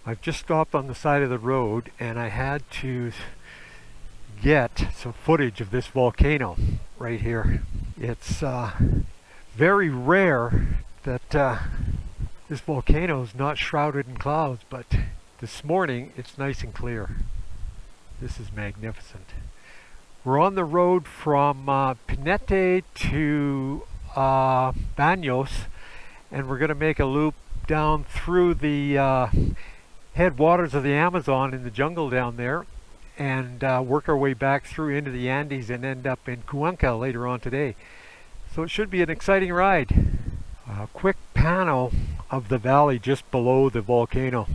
I've just stopped on the side of the road and I had to get some footage of this volcano right here. It's very rare that this volcano is not shrouded in clouds, but this morning it's nice and clear. This is magnificent. We're on the road from Penipe to Banos, and we're going to make a loop down through the headwaters of the Amazon in the jungle down there, and work our way back through into the Andes and end up in Cuenca later on today. So it should be an exciting ride. A quick panel of the valley just below the volcano.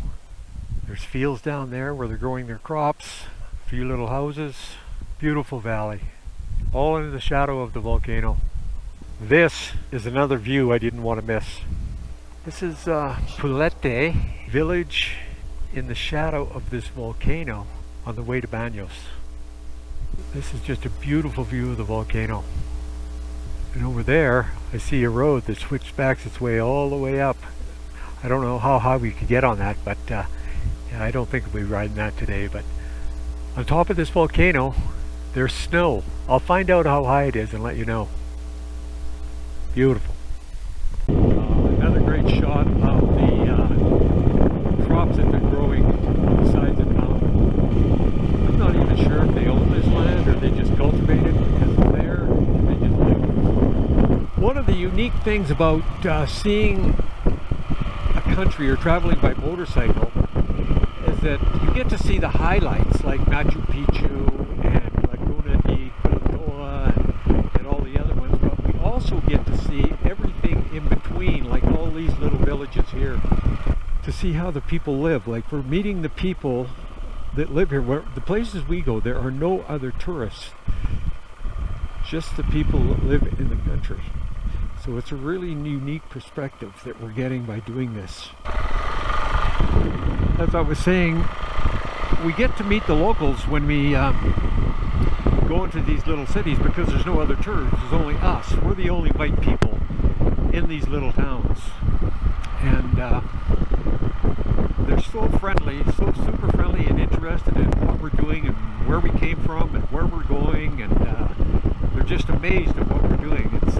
There's fields down there where they're growing their crops, a few little houses, beautiful valley, all in the shadow of the volcano. This is another view I didn't want to miss. This is Penipe village in the shadow of this volcano on the way to Banos. This is just a beautiful view of the volcano. And over there I see a road that switchbacks its way all the way up. I don't know how high we could get on that, but yeah, I don't think we'll be riding that today. But on top of this volcano there's snow. I'll find out how high it is and let you know. Beautiful. Another great shot of the crops that they're growing on the sides of the mountain. I'm not even sure if they own this land or they just cultivate it because it's there and they just live. One of the unique things about seeing a country or traveling by motorcycle is that you get to see the highlights like Machu Picchu and Laguna de Culatoa and all the other ones, but we also get to see everything in between, like all these little villages here, to see how the people live. Like we're meeting the people that live here. Where the places we go, there are no other tourists, just the people that live in the country. So it's a really unique perspective that we're getting by doing this. As I was saying, we get to meet the locals when we go into these little cities because there's no other tourists, there's only us. We're the only white people in these little towns. And they're so friendly, so super friendly and interested in what we're doing and where we came from and where we're going, and they're just amazed at what we're doing. It's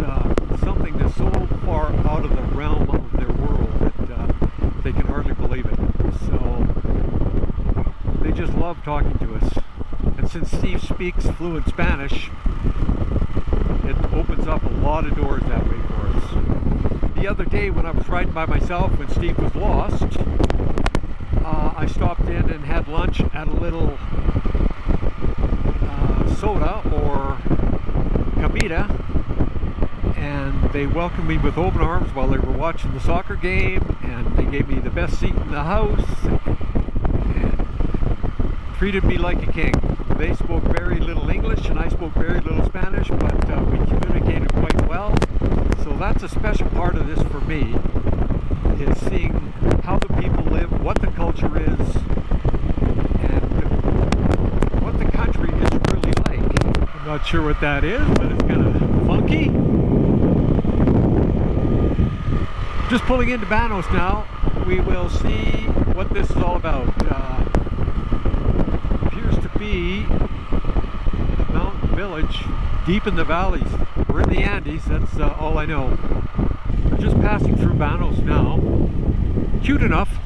something that's so far out of the realm of their world that they can hardly believe it. So they just love talking to us. And since Steve speaks fluent Spanish, it opens up a lot of doors that way for us. The other day when I was riding by myself when Steve was lost, I stopped in and had lunch at a little soda or comida, and they welcomed me with open arms while they were watching the soccer game, and they gave me the best seat in the house and treated me like a king. They spoke very little English and I spoke very little Spanish, but we communicated quite well. So that's a special part of this for me, is seeing how the people live, what the culture is, and what the country is really like. I'm not sure what that is, but it's kind of funky. Just pulling into Banos now. We will see what this is all about. Appears to be a mountain village deep in the valleys. We're in the Andes, that's all I know. We're just passing through Banos now. Cute enough.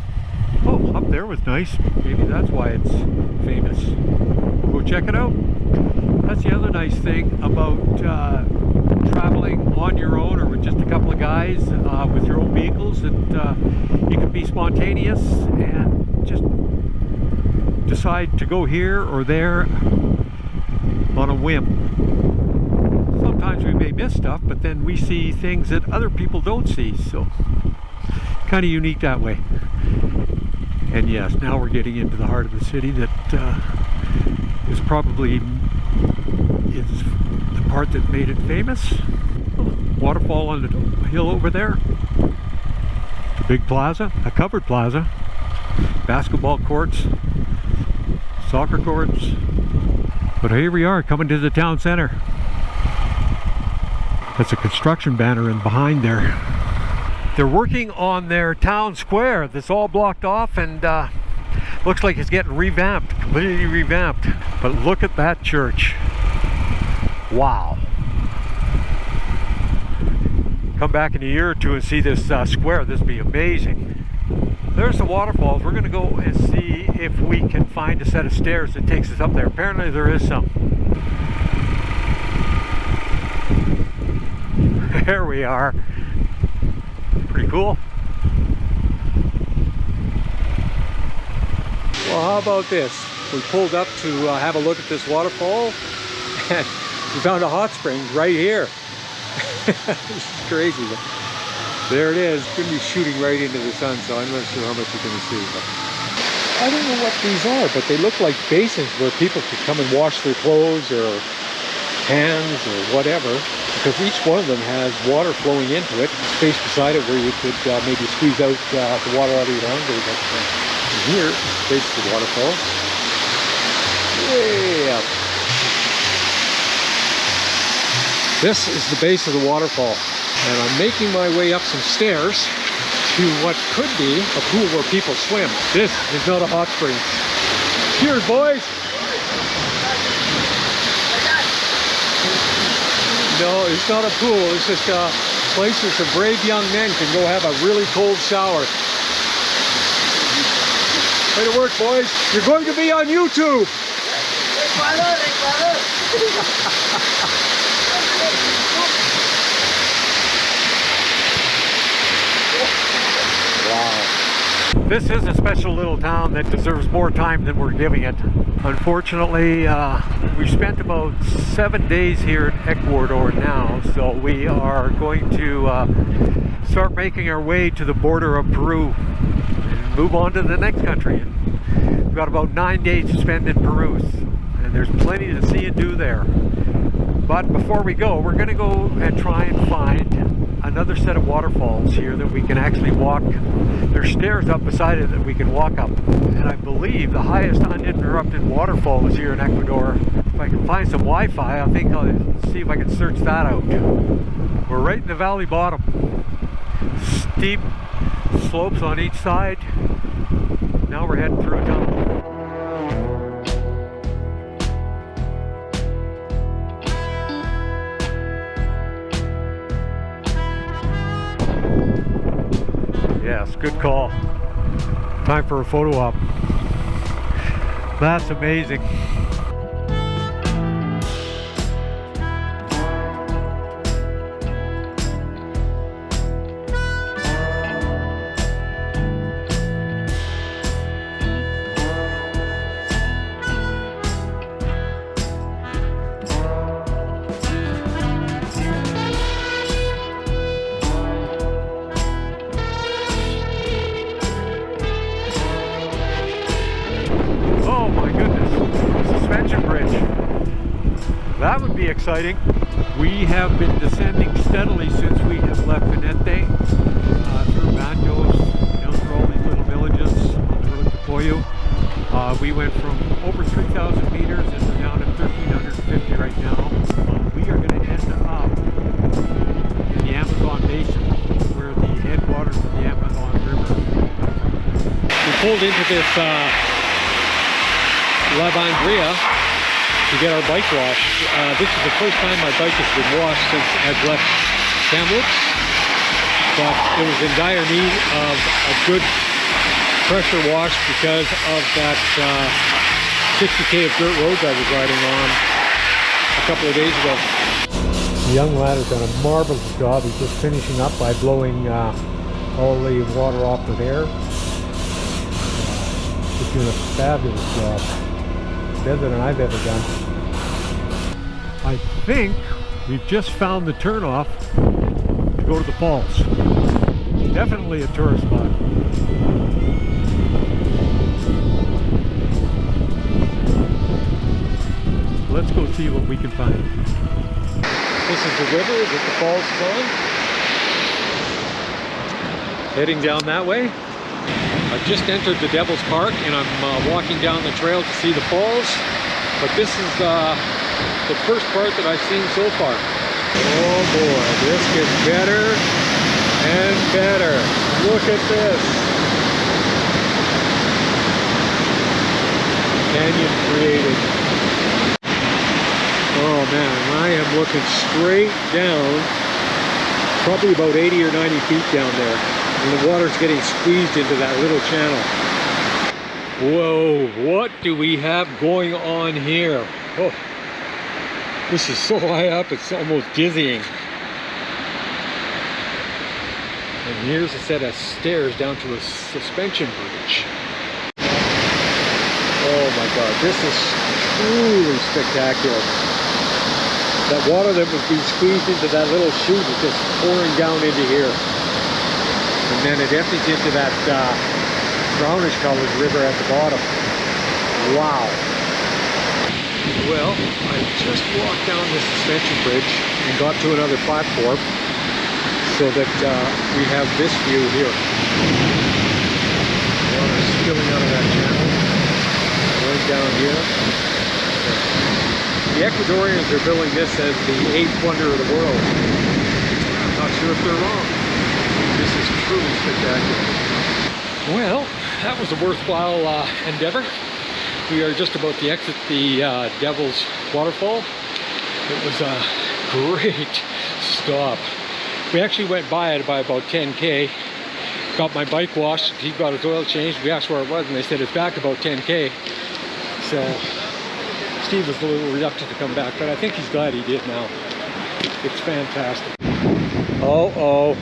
Oh, up there was nice. Maybe that's why it's famous. Go check it out. That's the other nice thing about traveling on your own or with just a couple of guys with your own vehicles, that you can be spontaneous and just decide to go here or there on a whim. Sometimes we may miss stuff, but then we see things that other people don't see, so kind of unique that way. And yes, now we're getting into the heart of the city that is probably the part that made it famous. Waterfall on the hill over there. A big plaza, a covered plaza. Basketball courts, soccer courts. But here we are coming to the town center. That's a construction banner in behind there. They're working on their town square that's all blocked off, and Looks like it's getting revamped, completely revamped. But look at that church. Wow. Come back in a year or two and see this square. This would be amazing. There's the waterfalls. We're going to go and see if we can find a set of stairs that takes us up there. Apparently there is some. There we are. Pretty cool. Well, how about this? We pulled up to have a look at this waterfall, and we found a hot spring right here. This is crazy. But there it is. It's going to be shooting right into the sun, so I'm not sure how much you're going to see. But I don't know what these are, but they look like basins where people could come and wash their clothes or hands or whatever, because each one of them has water flowing into it. Space beside it where you could maybe squeeze out the water out of your laundry. But here, face the waterfall. Way up. This is the base of the waterfall, and I'm making my way up some stairs to what could be a pool where people swim. This is not a hot spring. Cheers, boys! No, it's not a pool. It's just a place where some brave young men can go have a really cold shower. Way to work, boys. You're going to be on YouTube. Wow. This is a special little town that deserves more time than we're giving it. Unfortunately, we spent about 7 days here in Ecuador now, so we are going to start making our way to the border of Peru and move on to the next country. We've got about 9 days to spend in Peru, and there's plenty to see and do there. But before we go, we're going to go and try and find another set of waterfalls here that we can actually walk. There's stairs up beside it that we can walk up. And I believe the highest uninterrupted waterfall is here in Ecuador. If I can find some Wi-Fi, I think I'll see if I can search that out. We're right in the valley bottom. Steep slopes on each side. Now we're heading through a tunnel. Yes, good call. Time for a photo op. That's amazing. That would be exciting. We have been descending steadily since we have left Penipe, through Banos, down through all these little villages on the road to Pueblo. We went from over 3,000 meters and we're down at 1,350 right now. We are going to end up in the Amazon basin, where the headwaters of the Amazon River. We pulled into this Lavandria to get our bike washed. This is the first time my bike has been washed since I've left Kamloops, but it was in dire need of a good pressure wash because of that 60K of dirt roads I was riding on a couple of days ago. The young lad has done a marvelous job. He's just finishing up by blowing all the water off with air. He's doing a fabulous job. Better than I've ever done. I think we've just found the turnoff to go to the falls. Definitely a tourist spot. Let's go see what we can find. This is the river that the falls is on. Heading down that way. I've just entered the Devil's Park and I'm walking down the trail to see the falls, but this is the first part that I've seen so far. Oh boy, this gets better and better. Look at this. canyon created. Oh man, I am looking straight down, probably about 80 or 90 feet down there. And the water's getting squeezed into that little channel. Whoa, what do we have going on here? Oh, this is so high up, it's almost dizzying. And here's a set of stairs down to a suspension bridge. Oh my God, this is truly spectacular. That water that was being squeezed into that little chute is just pouring down into here. And then it empties into that brownish colored river at the bottom. Wow. Well, I just walked down this suspension bridge and got to another platform so that we have this view here. Water spilling out of that channel, right down here. The Ecuadorians are billing this as the 8th wonder of the world. I'm not sure if they're wrong. This is truly spectacular. Well, that was a worthwhile endeavor. We are just about to exit the Devil's Waterfall. It was a great stop. We actually went by it by about 10K. Got my bike washed. He got his oil changed. We asked where it was and they said it's back about 10K. So Steve was a little reluctant to come back, but I think he's glad he did now. It's fantastic. Oh,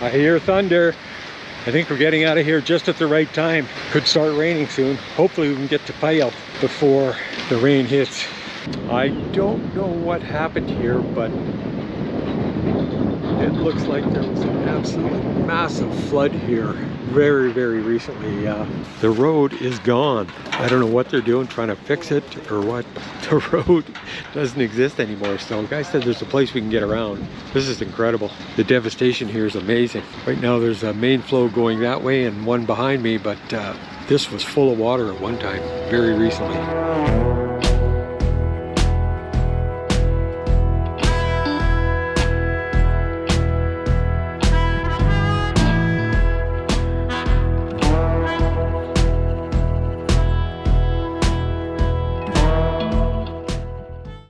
I hear thunder. I think we're getting out of here just at the right time. Could start raining soon. Hopefully we can get to Payo before the rain hits. I don't know what happened here, but it looks like there was an absolutely massive flood here very, very recently. The road is gone. I don't know what they're doing, trying to fix it or what. The road doesn't exist anymore. So the guy said there's a place we can get around. This is incredible. The devastation here is amazing. Right now there's a main flow going that way and one behind me, but this was full of water at one time, very recently.